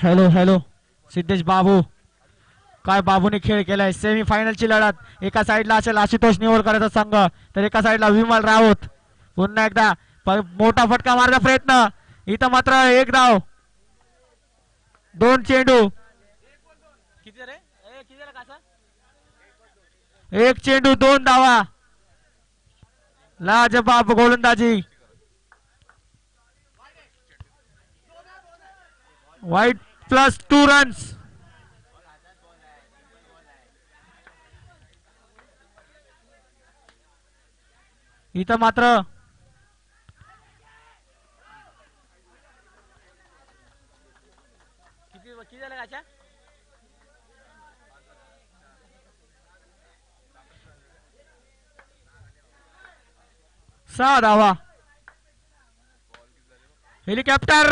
Hello hello Siddhesh बाबू. काय बाबूने खेळ केलाय. सेमीफायनलची लढत एका साईडला असेल आशुतोष निवडकरचा संघ, तर एका साईडला विमल राऊत. पुन्हा एकदा मोठा फटका मारण्याचा प्रयत्न. इथं मात्र एक धाव, दोन चेंडू. किती रे एक चेंडू दोन धावा. लाजबाब गोलंदाजी. वाईट प्लस 2 रन्स. इथं मात्र किती झालं काच्या 6 धावा. हेलिकॉप्टर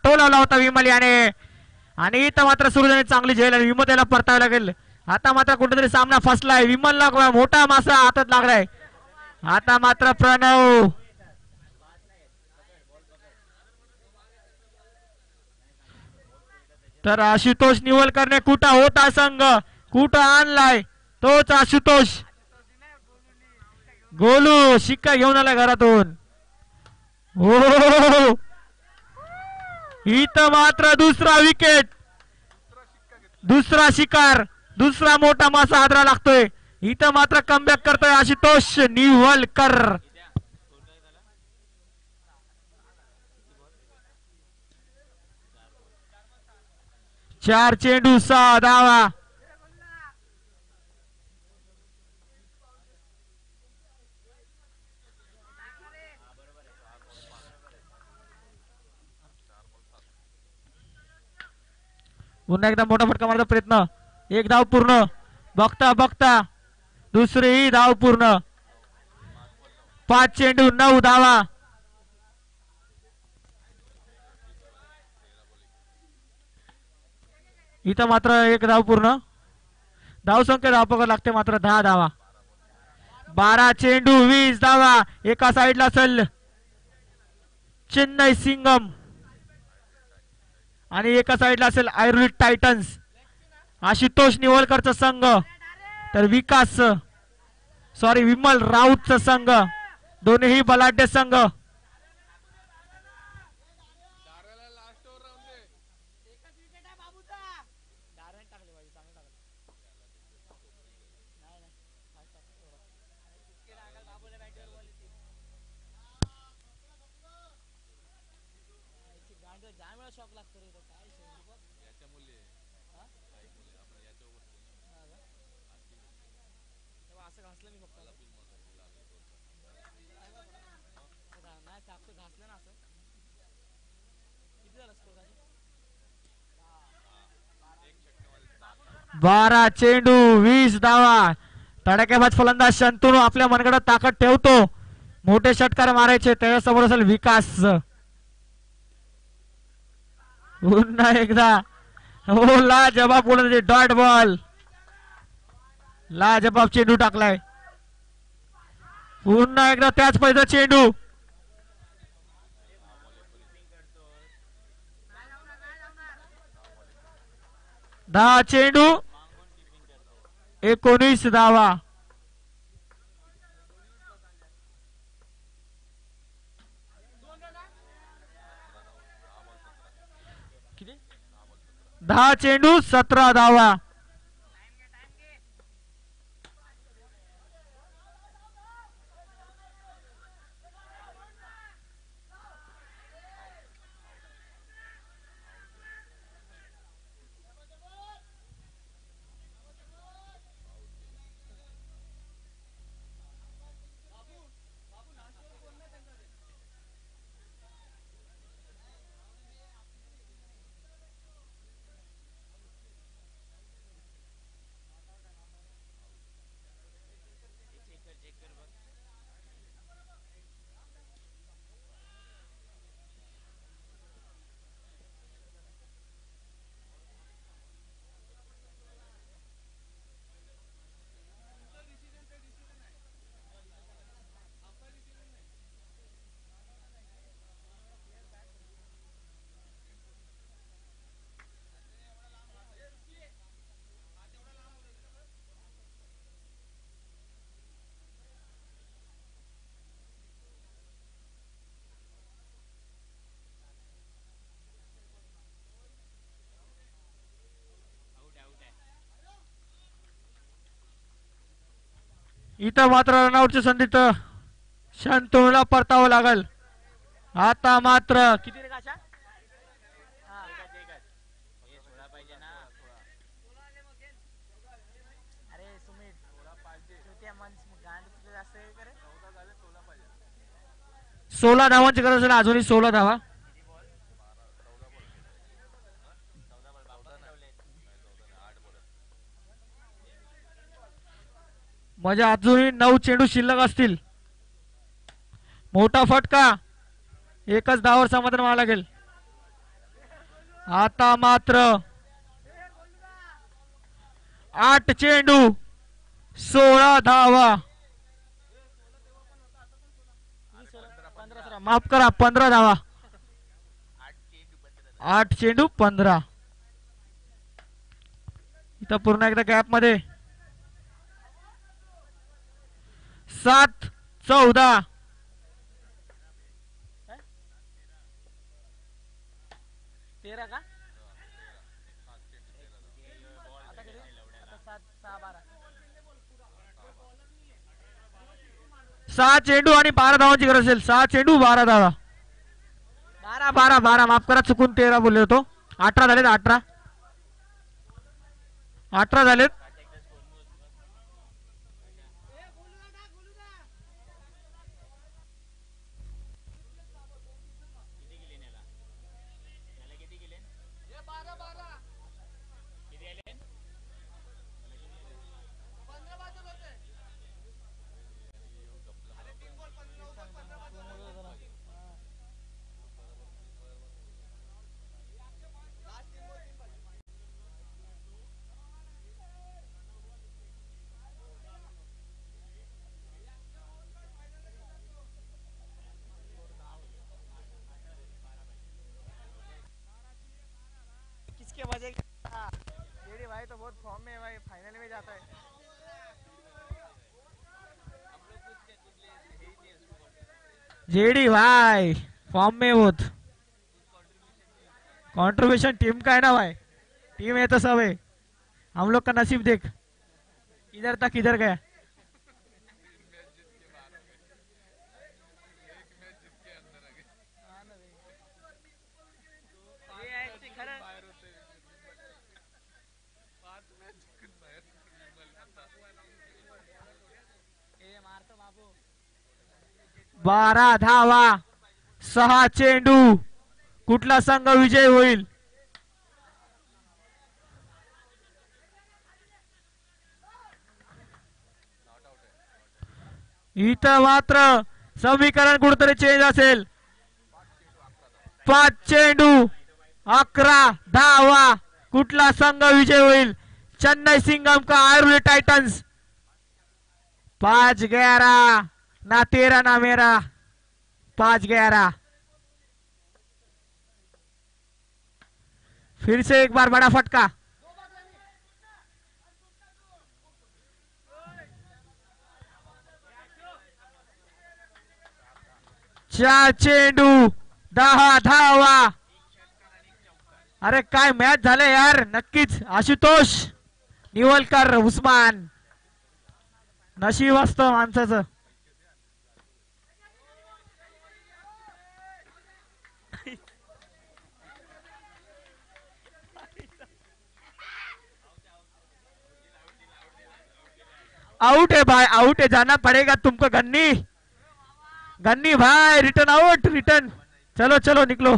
टोलावला होता विमल याने. आणि इथं मात्र सुरू चांगली झेल आणि विमतेला परतावे लागेल. आता मात्र कुठेतरी सामना फसलाय. विमलला मोठा मासा हातात लागलाय. आता मात्र प्रणव तर आशुतोष निवलकरने कुठं होता संघ कुठं आणलाय तोच आशुतोष. गोलू शिक्का घेऊन आलाय घरातून. हो इथं मात्र दुसरा विकेट, दुसरा शिकार, दुसरा मोठा मासा हादरा लागतोय. इथं मात्र कमबॅक करतोय आशुतोष निवलकर. 4 चेंडू 6 धावा. पुन्हा एकदा मोठा फटका मारण्याचा प्रयत्न. एक धाव पूर्ण. बघता बघता दुसरी धाव पूर्ण. 5 चेंडू 9 धावा. इथं मात्र एक धाव पूर्ण. धावसंख्या धावपकर लागते मात्र 10 धावा. 12 चेंडू 20 धावा. एका साईडला असेल चेन्नई सिंगम आणि एका साईडला असेल आयुर्वेद टायटन्स. आशुतोष निवलकरचा संघ तर विमल राऊतचा संघ. दोन्ही बलाढ्य संघ. बारा चेंडू 20 धावा. तडाख्याबाज फलंदाज शंतनू आपल्या मनगडात ताकद ठेवतो. मोठे षटकार मारायचे त्याच्यासमोर असेल विकास. पुन्हा एकदा हो लाजबाब बोलत डॉट बॉल. लाजबाब चेंडू टाकलाय. पुन्हा एकदा त्याच पैसा चेंडू. दहा चेंडू 19 धावा. दहा चेंडू 17 धावा. इथं मात्र रनआउटची संधी तर शांतनुला परतावं लागल. आता मात्र किती रे काशा? अरे सुमित 16 धावांची गरज आहे अजूनही 16 धावा. म्हणजे अजूनही 9 चेंडू शिल्लक असतील. मोठा फटका एकच धावावर समाधान व्हावं लागेल. आता मात्र 8 चेंडू 16 धावा. माफ करा 15 धावा. 8 चेंडू 15. इथं पुन्हा एकदा गॅप मध्ये 7-14. तेरा का 6 चेंडू आणि 12 धावांची गरज असेल. 6 चेंडू 12 धावा. 12 माफ करा चुकून 13 बोलले होतो. 18 झालेत. 18 झालेत. किसके वजह जेडी भाई तो बहुत फॉर्म में है भाई. फाइनल में जाता है. जेडी भाई फॉर्म में बहुत. कंट्रीब्यूशन टीम का है ना भाई. टीम है तो सब है. हम लोग का नसीब देख इधर तक इधर गया. बारा धावा 6 चेंडू. कुठला संघ विजय होईल. इथं मात्र समीकरण कुठेतरी चेंज असेल. 5 चेंडू 11 धावा. कुठला संघ विजय होईल. चेन्नई सिंगम का आयुर्वेद टाइटन्स. 5-11 ना तेरा ना मेरा. 5-11. फिर से एक बार बड़ा फटका. चार चेंडू 10 धावा. अरे काय मॅच झाले यार. नक्कीच आशुतोष निवलकर उस्मान नशीब असतं माणसाचं. आउट है भाई. आउट है. जाना पड़ेगा तुमको. गन्नी भाई रिटर्न आउट. रिटर्न. चलो चलो निकलो.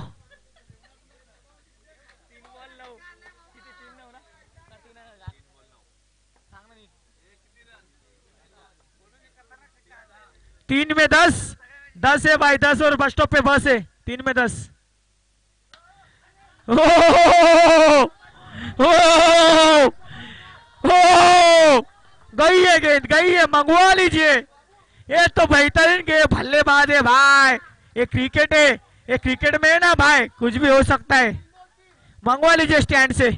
तीन में 10 है भाई. 10 और बस स्टॉप पे बस है. 3 में 10. गई है गेंद. गई है. मंगवा लीजिए. ये तो बेहतरीन गेम. बल्लेबाज है भाई. ये क्रिकेट है. ये क्रिकेट में है ना भाई कुछ भी हो सकता है. मंगवा लीजिए stand say.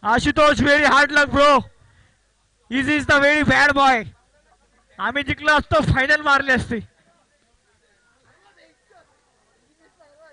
Ashutosh very hard luck bro. Is the very bad boy. आम्ही जिंकलो असतो फायनल मारली असती.